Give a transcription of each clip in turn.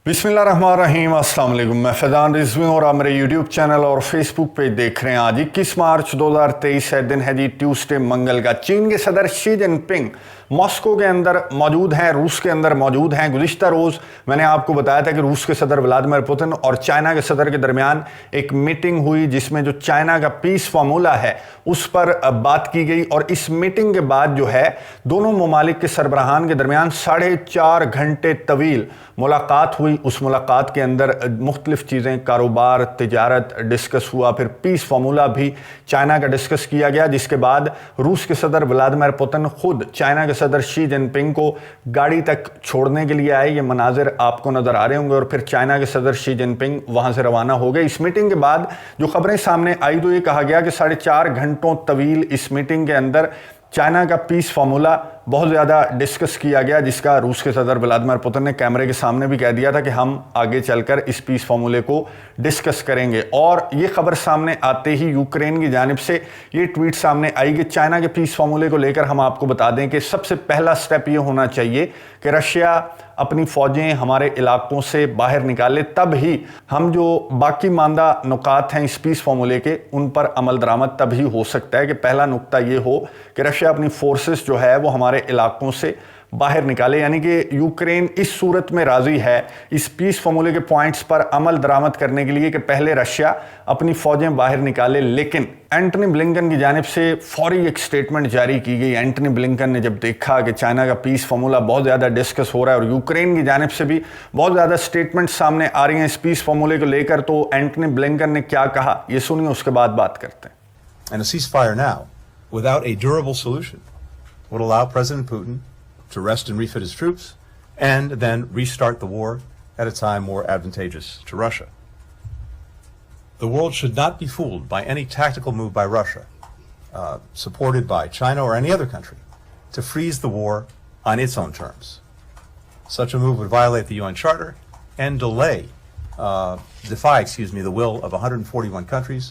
बिस्मिल्लाहिर्रहमानिर्रहीम, अस्सलाम वालेकुम। मैं फैज़ान रिजवी और आप मेरे यूट्यूब चैनल और फेसबुक पेज देख रहे हैं। आज 21 मार्च 2023 है, दिन है जी ट्यूसडे, मंगल का। चीन के सदर शी जिनपिंग मॉस्को के अंदर मौजूद हैं, रूस के अंदर मौजूद हैं। गुज़िश्ता रोज़ मैंने आपको बताया था कि रूस के सदर व्लादिमीर पुतिन और चाइना के सदर के दरमियान एक मीटिंग हुई जिसमें जो चाइना का पीस फार्मूला है उस पर बात की गई। और इस मीटिंग के बाद जो है दोनों ममालिक के सरबराहान के दरमियान 4.5 घंटे तवील मुलाकात हुई। उस मुलाकात के अंदर मुख्तलिफ चीज़ें, कारोबार, तिजारत डिस्कस हुआ। फिर पीस फार्मूला भी चाइना का डिस्कस किया गया, जिसके बाद रूस के सदर व्लादिमीर पुतिन खुद चाइना के सदर शी जिनपिंग को गाड़ी तक छोड़ने के लिए आए। ये मनाजिर आपको नज़र आ रहे होंगे। और फिर चाइना के सदर शी जिनपिंग वहाँ से रवाना हो गए। इस मीटिंग के बाद जो खबरें सामने आई तो ये कहा गया कि 4.5 घंटों तवील इस मीटिंग के अंदर चाइना का पीस फार्मूला बहुत ज़्यादा डिस्कस किया गया, जिसका रूस के सदर व्लादिमीर पुतिन ने कैमरे के सामने भी कह दिया था कि हम आगे चलकर इस पीस फार्मूले को डिस्कस करेंगे। और ये खबर सामने आते ही यूक्रेन की जानिब से ये ट्वीट सामने आई कि चाइना के पीस फार्मूले को लेकर हम आपको बता दें कि सबसे पहला स्टेप ये होना चाहिए कि रशिया अपनी फ़ौजें हमारे इलाकों से बाहर निकाले, तब ही हम जो बाकी मांदा नुकात हैं इस पीस फार्मूले के उन पर अमल दरामद तभी हो सकता है। कि पहला नुक्ता ये हो कि रशिया अपनी फोर्सेस जो है वो हमारे इलाकों से बाहर निकाले। यानी कि यूक्रेन इस सूरत में राजी है इस पीस फार्मूले के पॉइंट्स पर अमल दरामद करने के लिए कि पहले रशिया अपनी फौजें बाहर निकाले। लेकिन एंटनी ब्लिंकन की जानिब से फौरी एक स्टेटमेंट जारी की गई। एंटनी ब्लिंकन ने जब देखा कि चाइना का पीस फार्मूला बहुत ज़्यादा डिस्कस हो रहा है और यूक्रेन की जानिब से भी बहुत ज़्यादा स्टेटमेंट सामने आ रही हैं इस पीस फार्मूले को लेकर, तो एंटनी ब्लिंकन ने क्या कहा ये सुनिए, उसके बाद बात करते हैं। And a ceasefire now, without a durable solution, would allow President Putin to rest and refit his troops, and then restart the war at a time more advantageous to Russia. The world should not be fooled by any tactical move by Russia, supported by China or any other country, to freeze the war on its own terms. Such a move would violate the UN Charter and defy the will of 141 countries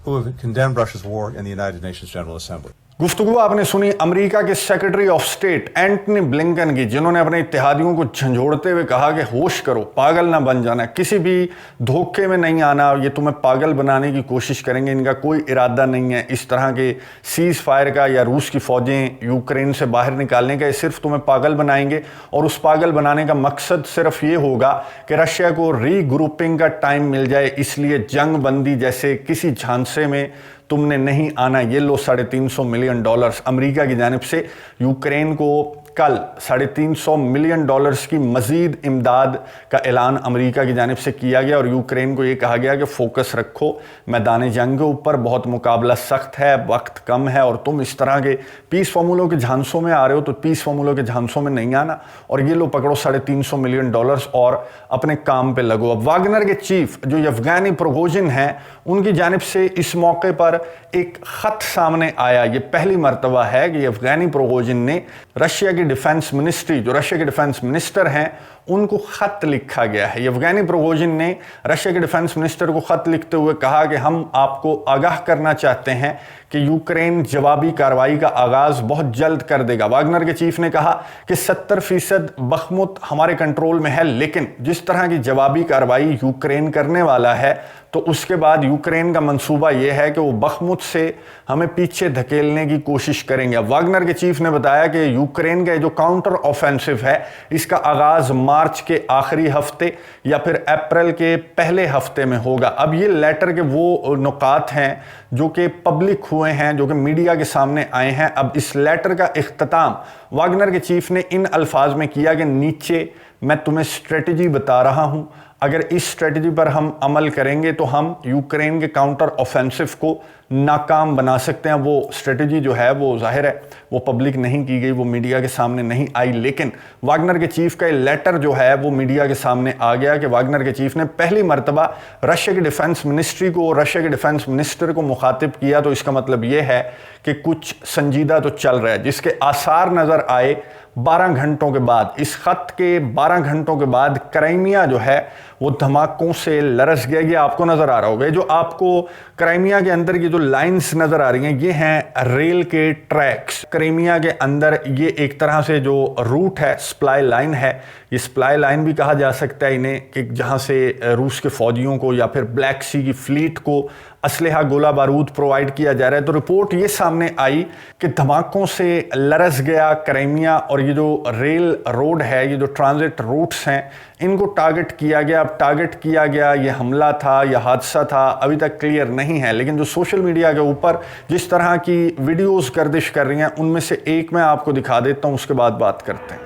who have condemned Russia's war in the United Nations General Assembly. गुफ्तगू आपने सुनी America के secretary of state Antony Blinken की, जिन्होंने अपने इत्तेहादियों को झंझोड़ते हुए कहा कि होश करो, पागल ना बन जाना, किसी भी धोखे में नहीं आना, ये तुम्हें पागल बनाने की कोशिश करेंगे, इनका कोई इरादा नहीं है इस तरह के सीज फायर का या रूस की फ़ौजें यूक्रेन से बाहर निकालने का। ये सिर्फ तुम्हें पागल बनाएंगे और उस पागल बनाने का मकसद सिर्फ ये होगा कि रशिया को रीग्रुपिंग का टाइम मिल जाए, इसलिए जंग बंदी जैसे किसी झांसे में तुमने नहीं आना। ये लो $350 मिलियन अमेरिका की जानिब से यूक्रेन को कल $350 मिलियन की मजीद इमदाद का ऐलान अमेरिका की जानिब से किया गया। और यूक्रेन को ये कहा गया कि फोकस रखो मैदान जंग के ऊपर, बहुत मुकाबला सख्त है, वक्त कम है और तुम इस तरह के पीस फार्मूलों के झांसों में आ रहे हो, तो पीस फार्मूलों के झांसों में नहीं आना और ये लो पकड़ो $350 मिलियन और अपने काम पे लगो। अब वागनर के चीफ जो यवगेनी प्रिगोजिन हैं उनकी जानिब से इस मौके पर एक ख़त सामने आया। ये पहली मरतबा है कि यवगेनी प्रिगोजिन ने रशिया की डिफेंस मिनिस्ट्री, जो रशिया के डिफेंस मिनिस्टर हैं, उनको ख़त लिखा गया है। यवगेनी प्रिगोजिन ने रशिया के डिफेंस मिनिस्टर को ख़त लिखते हुए कहा कि हम आपको आगाह करना चाहते हैं कि यूक्रेन जवाबी कार्रवाई का आगाज़ बहुत जल्द कर देगा। वागनर के चीफ ने कहा कि 70% बखमुत हमारे कंट्रोल में है, लेकिन जिस तरह की जवाबी कार्रवाई यूक्रेन करने वाला है तो उसके बाद यूक्रेन का मंसूबा यह है कि वो बखमुत से हमें पीछे धकेलने की कोशिश करेंगे। वागनर के चीफ ने बताया कि यूक्रेन का जो काउंटर ऑफेंसिव है इसका आगाज़ मार्च के आखिरी हफ्ते या फिर अप्रैल के पहले हफ्ते में होगा। अब ये लेटर के वो नुकात हैं जो कि पब्लिक हुए हैं, जो कि मीडिया के सामने आए हैं। अब इस लेटर का इख्तिताम वागनर के चीफ ने इन अल्फाज में किया कि नीचे मैं तुम्हें स्ट्रेटजी बता रहा हूं, अगर इस स्ट्रेटजी पर हम अमल करेंगे तो हम यूक्रेन के काउंटर ऑफेंसिव को नाकाम बना सकते हैं। वो स्ट्रेटजी जो है वो जाहिर है वो पब्लिक नहीं की गई, वो मीडिया के सामने नहीं आई, लेकिन वागनर के चीफ का लेटर जो है वो मीडिया के सामने आ गया कि वागनर के चीफ ने पहली मरतबा रशिया की डिफेंस मिनिस्ट्री को, रशिया के डिफेंस मिनिस्टर को मुखातिब किया। तो इसका मतलब ये है कि कुछ संजीदा तो चल रहा है। जिसके आसार नज़र आए 12 घंटों के बाद, इस खत के 12 घंटों के बाद क्राइमिया जो है वो धमाकों से लरस गया। ये आपको नजर आ रहा होगा, जो आपको क्राइमिया के अंदर की जो लाइंस नजर आ रही हैं ये हैं रेल के ट्रैक्स। क्राइमिया के अंदर ये एक तरह से जो रूट है, सप्लाई लाइन है, ये सप्लाई लाइन भी कहा जा सकता है इन्हें, कि जहां से रूस के फौजियों को या फिर ब्लैक सी की फ्लीट को असलहा गोला बारूद प्रोवाइड किया जा रहा है। तो रिपोर्ट ये सामने आई कि धमाकों से लरस गया क्राइमिया, और ये जो रेल रोड है, ये जो ट्रांजिट रूट्स हैं, इनको टारगेट किया गया। अब टारगेट किया गया, ये हमला था या हादसा था, अभी तक क्लियर नहीं है। लेकिन जो सोशल मीडिया के ऊपर जिस तरह की वीडियोस गर्दिश कर रही हैं, उनमें से एक मैं आपको दिखा देता हूं, उसके बाद बात करते हैं।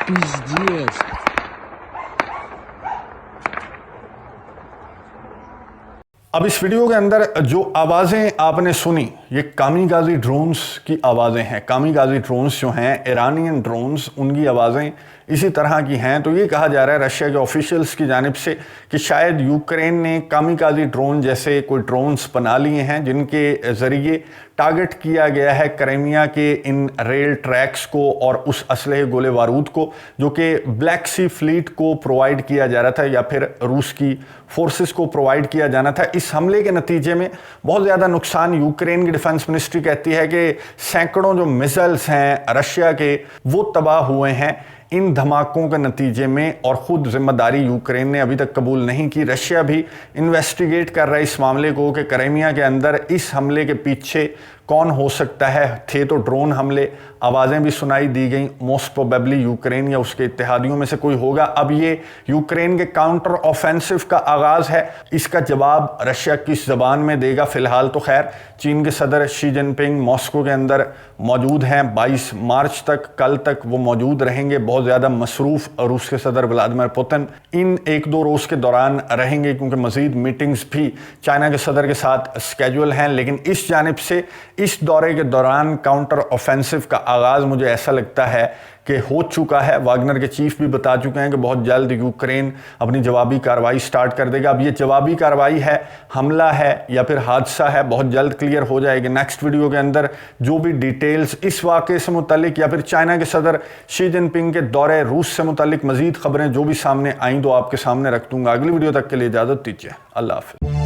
Пиздец. अब इस वीडियो के अंदर जो आवाज़ें आपने सुनी, ये कामिगाजी ड्रोन्स की आवाज़ें हैं। कामिगाजी ड्रोन्स जो हैं, ईरानियन ड्रोन्स, उनकी आवाज़ें इसी तरह की हैं। तो ये कहा जा रहा है रशिया के ऑफिशियल्स की जानिब से कि शायद यूक्रेन ने कामिगाजी ड्रोन जैसे कोई ड्रोन्स बना लिए हैं, जिनके ज़रिए टारगेट किया गया है क्राइमिया के इन रेल ट्रैक्स को और उस असलहे गोले बारूद को, जो कि ब्लैक सी फ्लीट को प्रोवाइड किया जा रहा था या फिर रूस की फोर्सेस को प्रोवाइड किया जाना था। इस हमले के नतीजे में बहुत ज़्यादा नुकसान, यूक्रेन की डिफेंस मिनिस्ट्री कहती है कि सैकड़ों जो मिसाइल्स हैं रशिया के, वो तबाह हुए हैं इन धमाकों के नतीजे में, और ख़ुद जिम्मेदारी यूक्रेन ने अभी तक कबूल नहीं की। रशिया भी इन्वेस्टिगेट कर रहा है इस मामले को कि क्राइमिया के अंदर इस हमले के पीछे कौन हो सकता है। थे तो ड्रोन हमले, आवाज़ें भी सुनाई दी गई, मोस्ट प्रोबेबली यूक्रेन या उसके इत्तेहादियों में से कोई होगा। अब ये यूक्रेन के काउंटर ऑफेंसिव का आगाज़ है, इसका जवाब रशिया किस ज़बान में देगा। फ़िलहाल तो खैर चीन के सदर शी जिनपिंग मॉस्को के अंदर मौजूद हैं, 22 मार्च तक, कल तक वो मौजूद रहेंगे। बहुत ज़्यादा मसरूफ़ रूस के सदर व्लादिमीर पुतिन इन 1-2 रोज़ के दौरान रहेंगे, क्योंकि मज़ीद मीटिंग्स भी चाइना के सदर के साथ स्केड्यूल हैं। लेकिन इस जानिब से इस दौरे के दौरान काउंटर ऑफेंसिव का आगाज़ मुझे ऐसा लगता है कि हो चुका है। वागनर के चीफ भी बता चुके हैं कि बहुत जल्द यूक्रेन अपनी जवाबी कार्रवाई स्टार्ट कर देगा। अब ये जवाबी कार्रवाई है, हमला है या फिर हादसा है, बहुत जल्द क्लियर हो जाएगी। नेक्स्ट वीडियो के अंदर जो भी डिटेल्स इस वाक़े से मुतालिक या फिर चाइना के सदर शी जिनपिंग के दौरे रूस से मुतालिक मज़ीद खबरें जो भी सामने आईं तो आपके सामने रख दूंगा। अगली वीडियो तक के लिए इजाज़त दीजिए। अल्लाह हाफ़िज़।